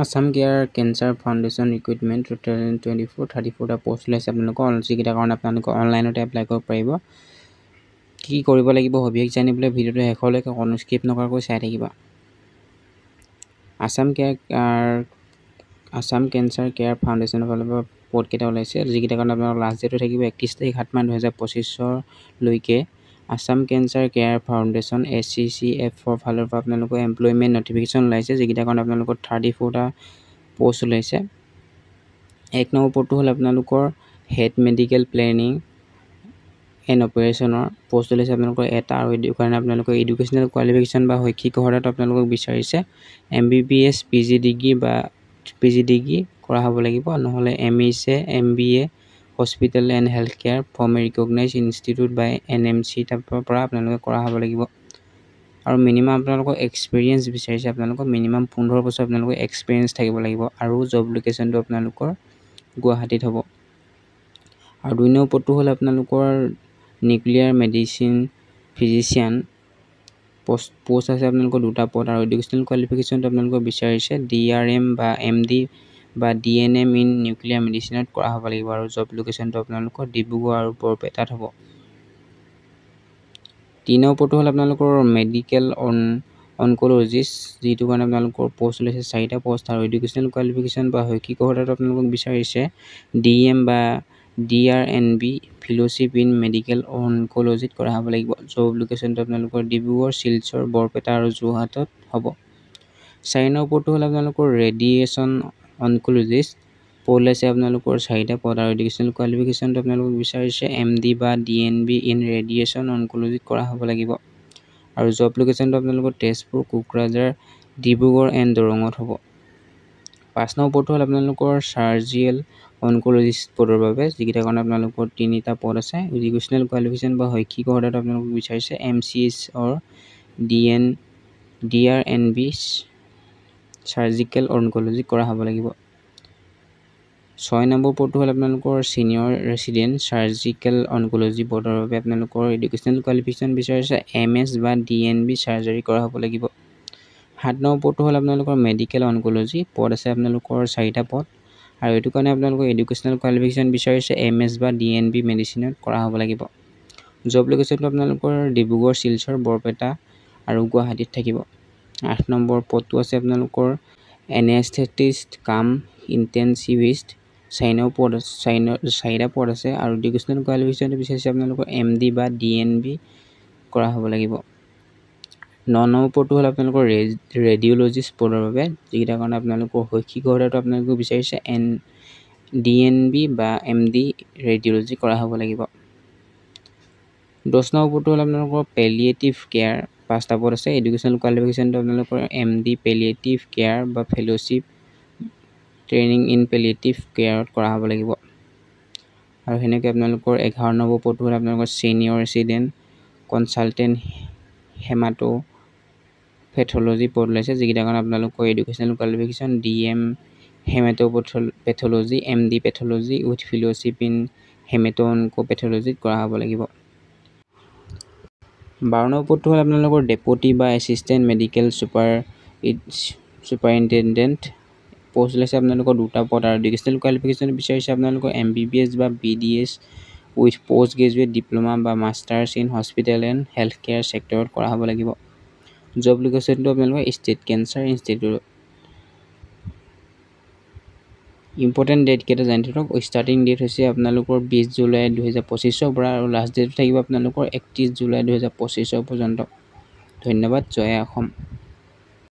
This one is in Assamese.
Assam care cancer foundation recruitment 2024 34টা পোষ্ট ওলাইছে আপোনালোকৰ যিকেইটাৰ কাৰণে আপোনালোকে অনলাইনতে এপ্লাই কৰিব পাৰিব কি কৰিব লাগিব সবিশেষ জানিবলৈ ভিডিঅ'টো শেষলৈকে কোনো স্কিপ নকৰাকৈ চাই থাকিবা আসাম কেঞ্চাৰ কেয়াৰ ফাউণ্ডেশ্যনৰ ফালৰ পৰা পোষ্ট কেইটা ওলাইছে যিকেইটাৰ কাৰণে আপোনালোকৰ লাষ্ট ডেটটো থাকিব 31 তাৰিখ 7 মাহ 2025 লৈকে Assam cancer care foundation ACCF ফালৰ পৰা আপোনালোকৰ এমপ্লয়মেণ্ট নটিফিকেশ্যন ওলাইছে যিকেইটাৰ কাৰণে আপোনালোকৰ 34টা পোষ্ট ওলাইছে এক নম্বৰ পোষ্টটো হ'ল আপোনালোকৰ হেড মেডিকেল প্লেনিং এণ্ড অপাৰেশ্যনৰ পোষ্ট ওলাইছে আপোনালোকৰ এটা আৰু এই কাৰণে আপোনালোকৰ এডুকেশ্যনেল কোৱালিফিকেশ্যন বা শৈক্ষিক অৰ্হতাটো আপোনালোকক বিচাৰিছে MBBS PG ডিগ্ৰী কৰা হ'ব লাগিব নহলে MHA MBA hospital and health care from a recognized institute by NMC তাৰ পৰা আপোনালোকে কৰা হ'ব লাগিব আৰু মিনিমাম আপোনালোকৰ এক্সপিৰিয়েঞ্চ বিচাৰিছে আপোনালোকৰ মিনিমাম 15 বছৰ আপোনালোকৰ এক্সপিৰিয়েঞ্চ থাকিব লাগিব আৰু জব লোকেশ্যনটো আপোনালোকৰ গুৱাহাটীত হ'ব আৰু দুই নম্বৰ পদটো হ'ল আপোনালোকৰ নিউক্লিয়াৰ মেডিচিন ফিজিচিয়ান পোষ্ট আছে আপোনালোকৰ দুটা পদ আৰু এডুকেশ্যনেল কোৱালিফিকেশ্যনটো আপোনালোকৰ বিচাৰিছে DRM বা MD বা DNM ইন নিউক্লিয়াৰ মেডিচিনত কৰা হ'ব লাগিব আৰু জব লোকেশ্যনটো আপোনালোকৰ ডিব্ৰুগড় আৰু বৰপেটাত হ'ব 3 নম্বৰ পদটো হ'ল আপোনালোকৰ মেডিকেল অনকোলজিষ্ট যিটো কাৰণে আপোনালোকৰ পোষ্ট ওলাইছে 4টা পোষ্ট আৰু এডুকেশ্যনেল কোৱালিফিকেশ্যন বা শৈক্ষিক অৰ্হতাটো আপোনালোকক বিচাৰিছে DM বা DRNB ফেলোশ্বিপ ইন মেডিকেল অনকোলজিত কৰা হ'ব লাগিব জব লোকেশ্যনটো আপোনালোকৰ ডিব্ৰুগড় শিলচৰ বৰপেটা আৰু যোৰহাটত হ'ব 4 নম্বৰ পদটো হ'ল আপোনালোকৰ ৰেডিয়েশ্যন অনকোলজিষ্ট পোষ্ট আছে আপোনালোকৰ 4টা পদ আৰু এডুকেশ্যনেল কোৱালিফিকেশ্যনটো আপোনালোকক বিচাৰিছে MD বা DNB ইন ৰেডিয়েশ্যন অনকোলজিত কৰা হ'ব লাগিব আৰু জব লোকেশ্যনটো আপোনালোকৰ তেজপুৰ কোকৰাঝাৰ ডিব্ৰুগড় এণ্ড দৰঙত হ'ব 5 নম্বৰ পদটো হ'ল আপোনালোকৰ চাৰ্জিকেল অনকোলজিষ্ট পদৰ বাবে যিকেইটা কাৰণে আপোনালোকৰ 3টা পদ আছে এডুকেশ্যনেল কোৱালিফিকেশ্যন বা শৈক্ষিক অৰ্হতাটো আপোনালোকক বিচাৰিছে MCS অৰ DRNB চাৰ্জিকেল অনকোলজি কৰা হ'ব লাগিব 6 নম্বৰ পদটো হ'ল আপোনালোকৰ সিনিয়ৰ ৰেচিডেণ্ট চাৰ্জিকেল অনকোলজি পদৰ বাবে আপোনালোকৰ এডুকেশ্যনেল কোৱালিফিকেশ্যন বিচাৰিছে MS বা DNB চাৰ্জাৰী কৰা হ'ব লাগিব 7 নম্বৰ পদটো হ'ল আপোনালোকৰ মেডিকেল অনকোলজি পদ আছে আপোনালোকৰ 4টা পদ আৰু এইটো কাৰণে আপোনালোকৰ এডুকেশ্যনেল কোৱালিফিকেশ্যন বিচাৰিছে MS বা DNB মেডিচিনত কৰা হ'ব লাগিব জব লোকেশ্যনটো আপোনালোকৰ ডিব্ৰুগড় শিলচৰ বৰপেটা আৰু গুৱাহাটীত থাকিব 8 নম্বৰ পদটো আছে আপোনালোকৰ এনেস্থেটিষ্ট কাম ইন্টেনসিভিষ্ট 4টা পদ আছে আৰু এডুকেশ্যনেল কোৱালিফিকেশ্যনটো বিচাৰিছে আপোনালোকৰ MD বা DNB কৰা হ'ব লাগিব 9 নম্বৰ পদটো হ'ল আপোনালোকৰ ৰেডিঅ'লজিষ্ট পদৰ বাবে যিকেইটা কাৰণে আপোনালোকৰ শৈক্ষিক অৰ্হতাটো আপোনালোকক বিচাৰিছে DNB বা MD ৰেডিঅ'লজি কৰা হ'ব লাগিব 10 নম্বৰ পদটো হ'ল আপোনালোকৰ পেলিয়েটিভ কেয়াৰ 5টা পদ আছে এডুকেশ্যনেল কোৱালিফিকেশ্যনটো আপোনালোকৰ MD পেলিয়েটিভ কেয়াৰ বা ফেলোশ্বিপ ট্ৰেইনিং ইন পেলিয়েটিভ কেয়াৰত কৰা হ'ব লাগিব আৰু হেনেকৈ আপোনালোকৰ 11 নম্বৰ পদটো হ'ল আপোনালোকৰ senior resident consultant haematopathology পদ ওলাইছে যিকেইটা কাৰণে আপোনালোকৰ educational qualification DM haematopathology MD pathology with fellowship in হেমাটো অনকোপেথলজিত কৰা হ'ব লাগিব 12 নম্বৰ পদটো হ'ল আপোনালোকৰ ডেপুটি বা এছিষ্টেণ্ট মেডিকেল ছুপাৰিনটেণ্ডেণ্ট পোষ্ট ওলাইছে আপোনালোকৰ দুটা পদ আৰু এডুকেশ্যনেল কোৱালিফিকেশ্যন বিচাৰিছে আপোনালোকৰ MBBS বা BDS with post graduate diploma বা masters in hospital and health care ছেক্টৰত কৰা হ'ব লাগিব জব লোকেশ্যনটো আপোনালোকৰ state cancer institute important date কেইটা জানি থওক ষ্টাৰ্টিং ডেট হৈছে আপোনালোকৰ 20 জুলাই 2025 পৰা আৰু লাষ্ট ডেট থাকিব আপোনালোকৰ 31 জুলাই 2025 পৰ্যন্ত ধন্যবাদ জয় অসম